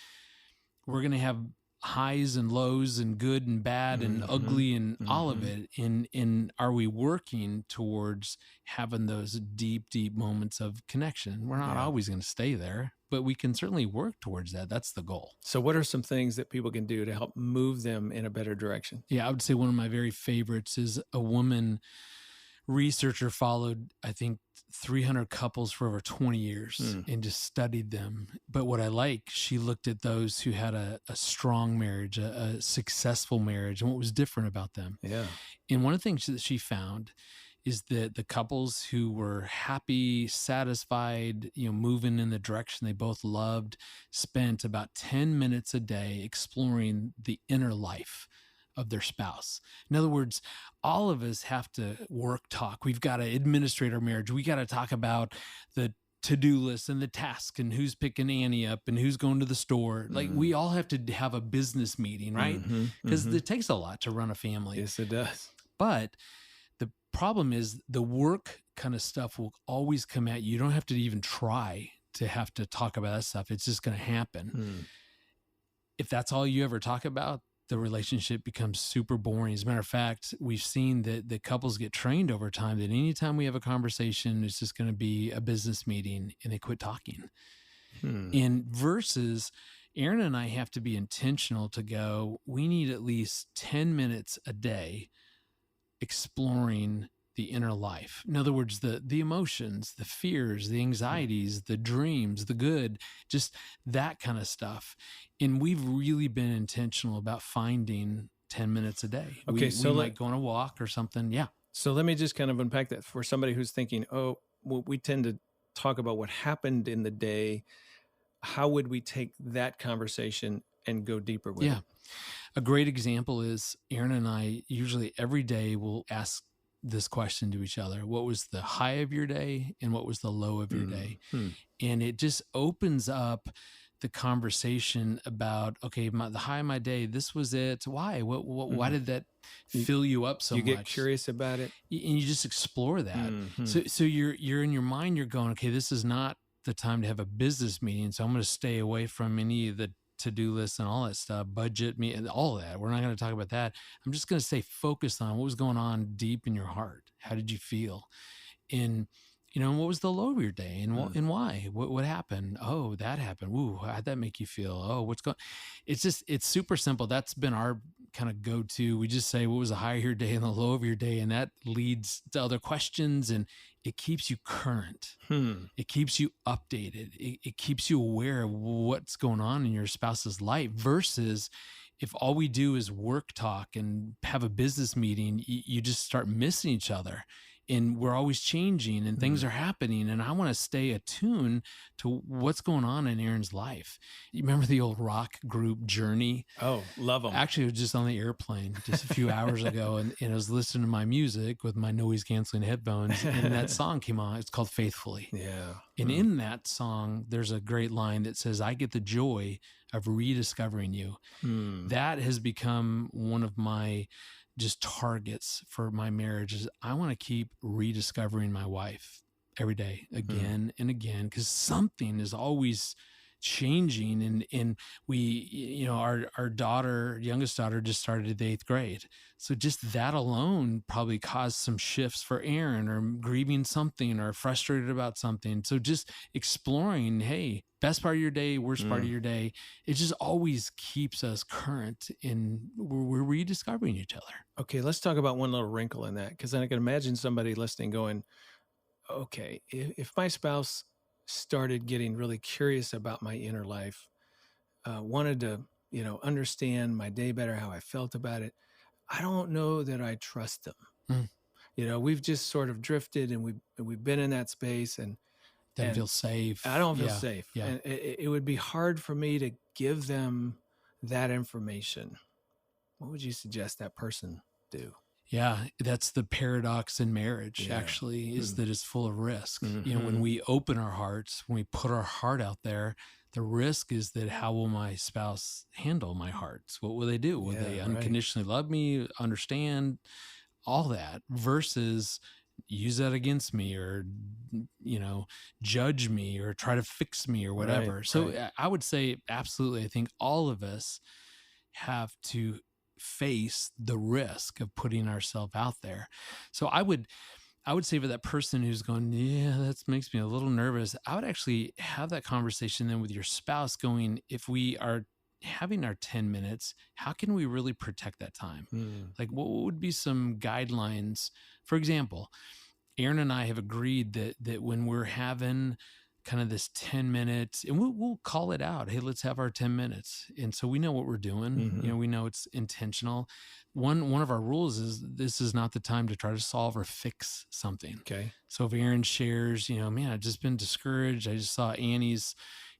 we're going to have highs and lows and good and bad and ugly and all of it. In are we working towards having those deep moments of connection? We're not always going to stay there, but we can certainly work towards that. That's the goal. So what are some things that people can do to help move them in a better direction? Yeah, I would say one of my very favorites is a woman researcher followed, I think, 300 couples for over 20 years and just studied them. But what I like, she looked at those who had a strong marriage, a successful marriage, and what was different about them. Yeah. And one of the things that she found is that the couples who were happy, satisfied, moving in the direction they both loved, spent about 10 minutes a day exploring the inner life of their spouse. In other words, all of us have to talk. We've got to administrate our marriage. We got to talk about the to-do list and the task and who's picking Annie up and who's going to the store. Like we all have to have a business meeting, right? Because it takes a lot to run a family. Yes, it does. But the problem is the work kind of stuff will always come at you. You don't have to even try to have to talk about that stuff. It's just going to happen. If that's all you ever talk about, the relationship becomes super boring. As a matter of fact, we've seen that the couples get trained over time that anytime we have a conversation, it's just going to be a business meeting and they quit talking. And versus Aaron and I have to be intentional to go, we need at least 10 minutes a day exploring the inner life. In other words, the emotions, the fears, the anxieties, the dreams, the good, just that kind of stuff. And we've really been intentional about finding 10 minutes a day. Okay, we might go on a walk or something. Yeah. So let me just kind of unpack that for somebody who's thinking, well, we tend to talk about what happened in the day. How would we take that conversation and go deeper with it? A great example is Aaron and I usually every day will ask this question to each other. What was the high of your day and what was the low of your day? And it just opens up the conversation about, okay, the high of my day, this was it. Why? Why did that fill you up so much? You get curious about it. And you just explore that. So you're in your mind, you're going, okay, this is not the time to have a business meeting. So I'm going to stay away from any of the to-do lists and all that stuff, budget, all of that. We're not going to talk about that. I'm just going to stay focused on what was going on deep in your heart. How did you feel? And, what was the low of your day and why? What happened? Oh, that happened. Ooh, how'd that make you feel? Oh, what's going? It's super simple. That's been our kind of go-to. We just say, what was the high of your day and the low of your day? And that leads to other questions and it keeps you current. It keeps you updated. It keeps you aware of what's going on in your spouse's life versus if all we do is work talk and have a business meeting, you just start missing each other. And we're always changing and things are happening. And I want to stay attuned to what's going on in Aaron's life. You remember the old rock group Journey? Oh, love them. Actually, it was just on the airplane just a few hours ago. And I was listening to my music with my noise canceling headphones. And that song came on. It's called Faithfully. Yeah. And in that song, there's a great line that says, I get the joy of rediscovering you. That has become one of my just targets for my marriage is I want to keep rediscovering my wife every day again and again, because something is always changing, and we, our daughter, youngest daughter, just started the 8th grade. So just that alone probably caused some shifts for Aaron, or grieving something, or frustrated about something. So just exploring, hey, best part of your day, worst part of your day, it just always keeps us current in, we're rediscovering each other. Okay, let's talk about one little wrinkle in that, because I can imagine somebody listening going, okay, if my spouse started getting really curious about my inner life, wanted to, understand my day better, how I felt about it, I don't know that I trust them. We've just sort of drifted, and we've been in that space, and Doesn't feel safe. I don't feel safe. Yeah. And it would be hard for me to give them that information. What would you suggest that person do? Yeah, that's the paradox in marriage, actually, is that it's full of risk. When we open our hearts, when we put our heart out there, the risk is that, how will my spouse handle my hearts? What will they do? Will they unconditionally love me, understand, all that, versus use that against me, or, judge me, or try to fix me, or whatever. I would say, absolutely, I think all of us have to face the risk of putting ourselves out there. So I would say, for that person who's going, yeah, that makes me a little nervous, I would actually have that conversation then with your spouse, going, if we are having our 10 minutes, how can we really protect that time? Like, what would be some guidelines? For example, Aaron and I have agreed that when we're having kind of this 10 minutes, and we'll call it out, hey, let's have our 10 minutes. And so we know what we're doing. We know it's intentional. One of our rules is, this is not the time to try to solve or fix something. Okay. So if Aaron shares, man, I've just been discouraged, I just saw Annie's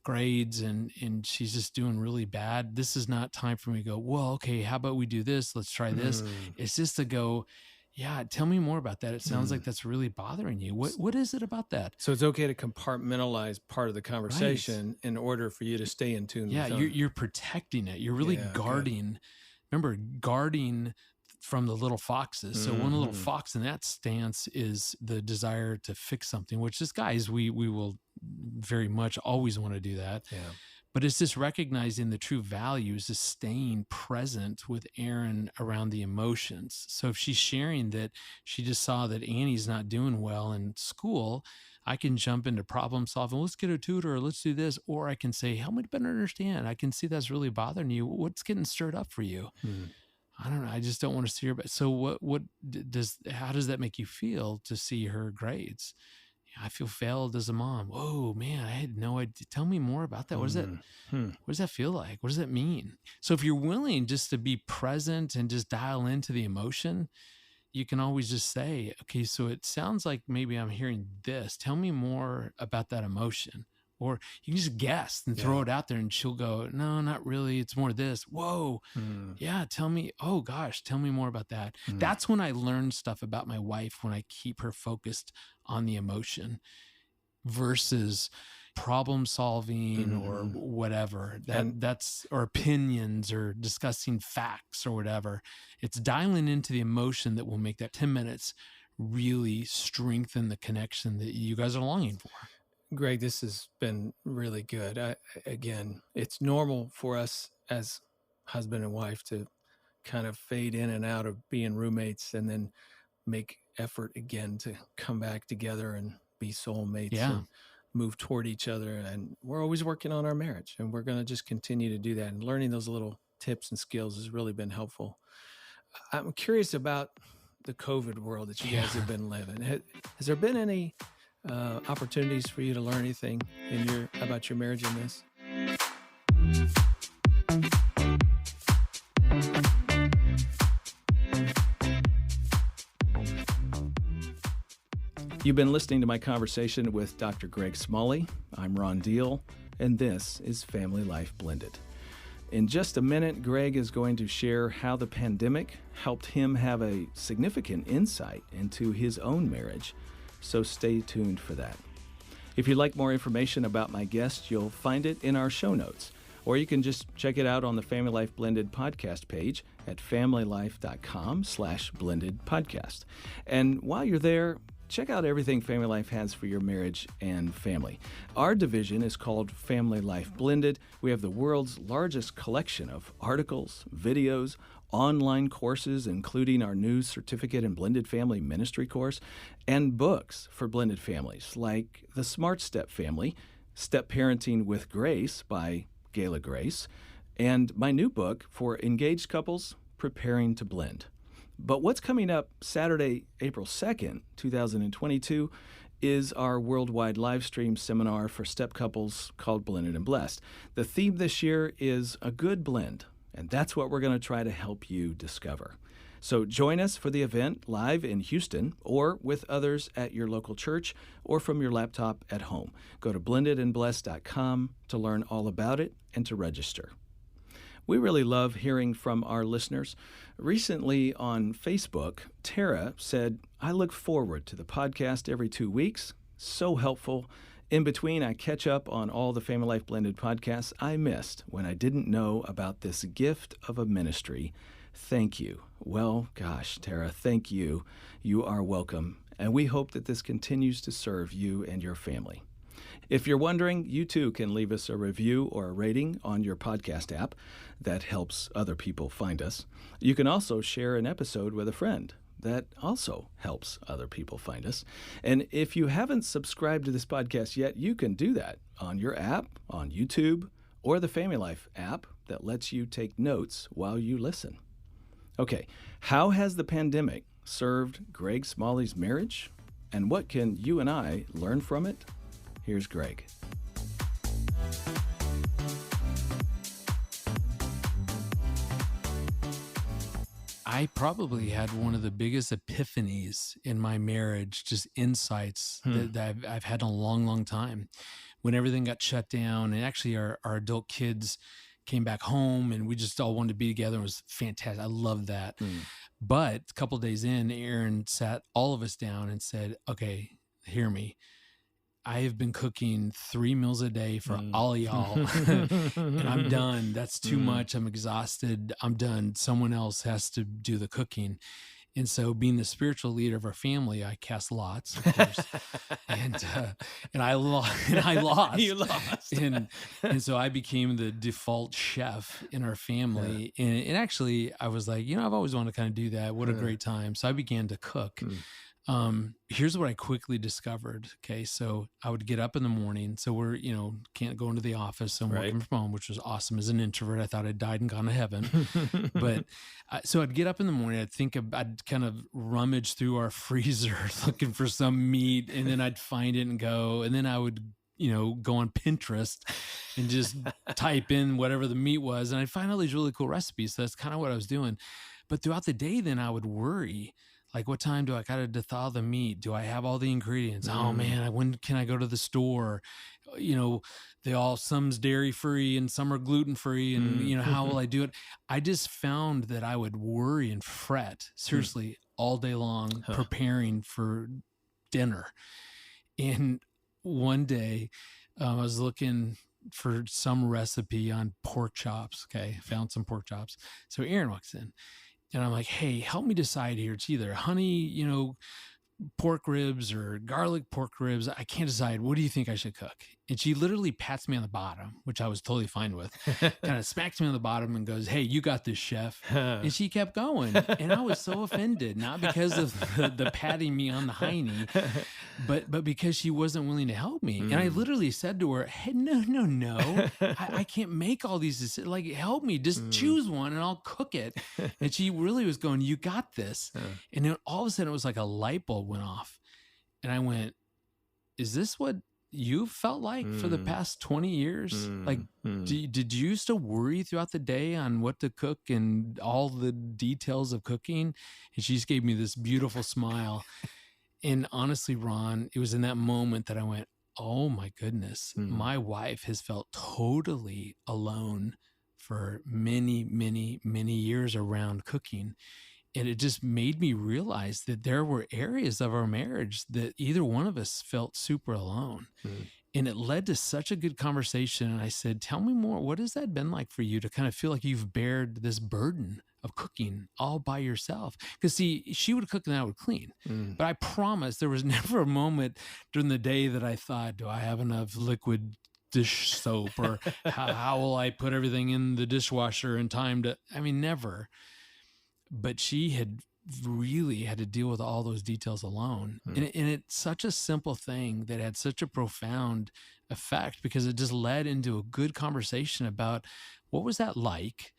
grades and she's just doing really bad, this is not time for me to go, well, okay, how about we do this? Let's try this. It's just to go, yeah, tell me more about that. It sounds like that's really bothering you. What is it about that? So it's okay to compartmentalize part of the conversation in order for you to stay in tune. Yeah, you're protecting it. You're really guarding. Good. Remember, guarding from the little foxes. So one little fox in that stance is the desire to fix something, which as guys, we will very much always want to do that. Yeah. But it's just recognizing the true values is staying present with Aaron around the emotions. So if she's sharing that she just saw that Annie's not doing well in school, I can jump into problem solving. Let's get a tutor, or let's do this. Or I can say, help me better understand. I can see that's really bothering you. What's getting stirred up for you? I don't know. I just don't want to see her. But so how does that make you feel to see her grades? I feel failed as a mom. Whoa, man, I had no idea. Tell me more about that. What does that, what does that feel like? What does that mean? So if you're willing just to be present and just dial into the emotion, you can always just say, okay, so it sounds like maybe I'm hearing this. Tell me more about that emotion. Or you can just guess and throw it out there, and she'll go, no, not really. It's more this. Whoa. Yeah. Tell me. Oh gosh. Tell me more about that. That's when I learn stuff about my wife, when I keep her focused on the emotion versus problem solving or whatever that's, or opinions or discussing facts or whatever. It's dialing into the emotion that will make that 10 minutes really strengthen the connection that you guys are longing for. Greg, this has been really good. Again, it's normal for us as husband and wife to kind of fade in and out of being roommates, and then make effort again to come back together and be soulmates and move toward each other. And we're always working on our marriage, and we're going to just continue to do that. And learning those little tips and skills has really been helpful. I'm curious about the COVID world that you guys have been living. Has there been any opportunities for you to learn anything about your marriage in this? You've been listening to my conversation with Dr. Greg Smalley. I'm Ron Deal, and this is Family Life Blended. In just a minute, Greg is going to share how the pandemic helped him have a significant insight into his own marriage. So stay tuned for that. If you'd like more information about my guest, you'll find it in our show notes, or you can just check it out on the Family Life Blended podcast page at familylife.com/blended podcast. And while you're there, check out everything Family Life has for your marriage and family. Our division is called FamilyLife Blended. We have the world's largest collection of articles, videos, online courses, including our new Certificate in Blended Family Ministry course, and books for blended families, like The Smart Step Family, Step Parenting with Grace by Gayla Grace, and my new book for engaged couples, Preparing to Blend. But what's coming up Saturday, April 2nd, 2022, is our worldwide live stream seminar for step couples called Blended and Blessed. The theme this year is a good blend, and that's what we're going to try to help you discover. So join us for the event live in Houston or with others at your local church or from your laptop at home. Go to blendedandblessed.com to learn all about it and to register. We really love hearing from our listeners. Recently on Facebook, Tara said, "I look forward to the podcast every 2 weeks. So helpful. In between, I catch up on all the Family Life Blended podcasts I missed when I didn't know about this gift of a ministry. Thank you." Well, gosh, Tara, thank you. You are welcome. And we hope that this continues to serve you and your family. If you're wondering, you too can leave us a review or a rating on your podcast app. That helps other people find us. You can also share an episode with a friend. That also helps other people find us. And if you haven't subscribed to this podcast yet, you can do that on your app, on YouTube, or the Family Life app that lets you take notes while you listen. Okay, how has the pandemic served Greg Smalley's marriage? And what can you and I learn from it? Here's Greg. I probably had one of the biggest epiphanies in my marriage, just insights that I've had in a long, long time. When everything got shut down, and actually our adult kids came back home, and we just all wanted to be together. It was fantastic. I loved that. But a couple of days in, Aaron sat all of us down and said, "Okay, hear me. I have been cooking 3 meals a day for all of y'all, and I'm done. That's too much. I'm exhausted. I'm done. Someone else has to do the cooking." And so, being the spiritual leader of our family, I cast lots, of course, and I lost. You lost. and so I became the default chef in our family. And actually, I was like, I've always wanted to kind of do that. What a great time! So I began to cook. Here's what I quickly discovered. Okay. So I would get up in the morning. So we're, can't go into the office. So I'm working from home, which was awesome. As an introvert, I thought I'd died and gone to heaven. But so I'd get up in the morning. I'd kind of rummage through our freezer looking for some meat, and then I'd find it and go. And then I would, go on Pinterest and just type in whatever the meat was. And I'd find all these really cool recipes. So that's kind of what I was doing. But throughout the day, then I would worry. Like, what time do I got to thaw the meat? Do I have all the ingredients? Oh man, when can I go to the store? Some's dairy free and some are gluten free, and how will I do it? I just found that I would worry and fret seriously all day long preparing for dinner. And one day, I was looking for some recipe on pork chops. Okay, found some pork chops. So Aaron walks in. And I'm like, "Hey, help me decide here. It's either honey, pork ribs or garlic pork ribs. I can't decide. What do you think I should cook?" And she literally pats me on the bottom, which I was totally fine with, kind of smacks me on the bottom and goes, "Hey, you got this, chef." And she kept going. And I was so offended, not because of the patting me on the hiney, but because she wasn't willing to help me. And I literally said to her, "Hey, no. I can't make all these decisions. Like, help me. Just choose one and I'll cook it." And she really was going, "You got this." And then all of a sudden it was like a light bulb went off. And I went, "Is this what you felt like for the past 20 years? Did you used to worry throughout the day on what to cook and all the details of cooking?" And she just gave me this beautiful smile. And honestly, Ron, it was in that moment that I went, oh my goodness, my wife has felt totally alone for many, many, many years around cooking. And it just made me realize that there were areas of our marriage that either one of us felt super alone. And it led to such a good conversation. And I said, tell me more. What has that been like for you to kind of feel like you've bared this burden of cooking all by yourself? Because see, she would cook and I would clean. But I promise there was never a moment during the day that I thought, do I have enough liquid dish soap? Or how will I put everything in the dishwasher in time to, I mean, never. But she had really had to deal with all those details alone. And it's such a simple thing that had such a profound effect, because it just led into a good conversation about what was that like?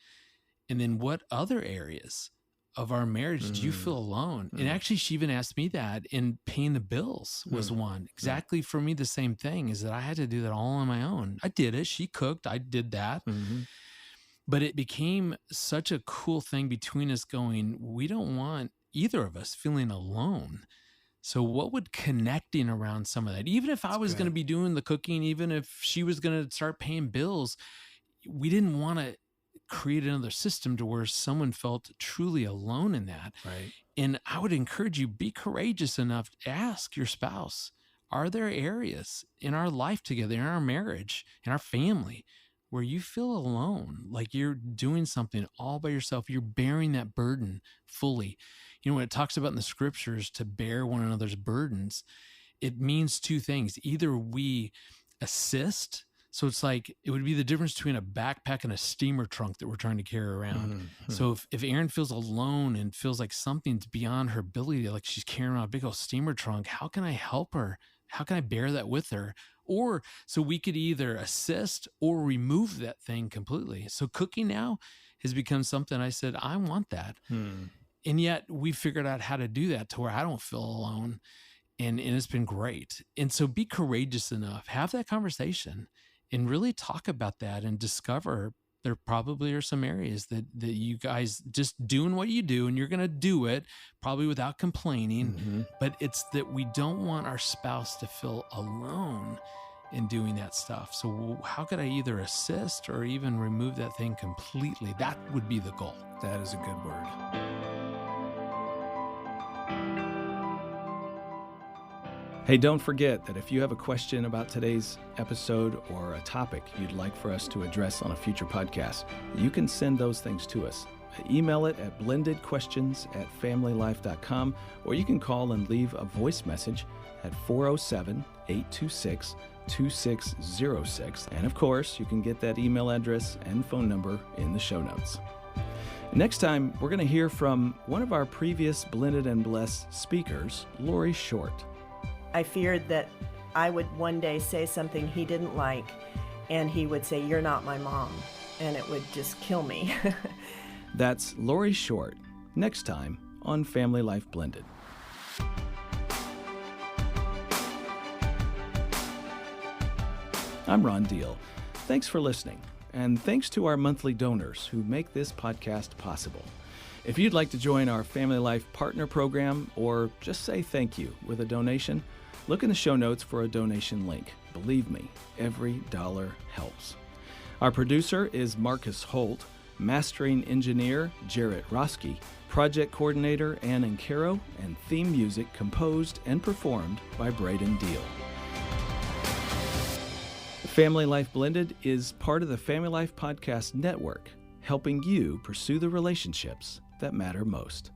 And then what other areas of our marriage did you feel alone? And actually, she even asked me that, and paying the bills was one. Exactly for me, the same thing, is that I had to do that all on my own. I did it. She cooked. I did that. But it became such a cool thing between us going, we don't want either of us feeling alone. So what would connecting around some of that, even if I was going to be doing the cooking, even if she was going to start paying bills, we didn't want to create another system to where someone felt truly alone in that. Right. And I would encourage you, be courageous enough to ask your spouse, are there areas in our life together, in our marriage, in our family, where you feel alone, like you're doing something all by yourself, you're bearing that burden fully? You know, when it talks about in the scriptures to bear one another's burdens, it means two things. Either we assist, so it's like, it would be the difference between a backpack and a steamer trunk that we're trying to carry around. So if Erin feels alone and feels like something's beyond her ability, like she's carrying around a big old steamer trunk, how can I help her? How can I bear that with her? Or so we could either assist or remove that thing completely. So cooking now has become something I said, I want that. And yet we figured out how to do that to where I don't feel alone. And it's been great. And so be courageous enough, have that conversation and really talk about that, and discover there probably are some areas that you guys just doing what you do, and you're going to do it probably without complaining, but it's that we don't want our spouse to feel alone in doing that stuff. So how could I either assist or even remove that thing completely? That would be the goal. That is a good word. Hey, don't forget that if you have a question about today's episode or a topic you'd like for us to address on a future podcast, you can send those things to us. Email it at blendedquestions@familylife.com, or you can call and leave a voice message at 407-826-2606. And of course, you can get that email address and phone number in the show notes. Next time, we're going to hear from one of our previous Blended and Blessed speakers, Lori Short. I feared that I would one day say something he didn't like, and he would say, "You're not my mom," and it would just kill me. That's Lori Short, next time on Family Life Blended. I'm Ron Deal. Thanks for listening, and thanks to our monthly donors who make this podcast possible. If you'd like to join our Family Life Partner Program, or just say thank you with a donation, look in the show notes for a donation link. Believe me, every dollar helps. Our producer is Marcus Holt, mastering engineer Jarrett Roski, project coordinator Ann Ancaro, and theme music composed and performed by Braden Deal. Family Life Blended is part of the Family Life Podcast Network, helping you pursue the relationships that matter most.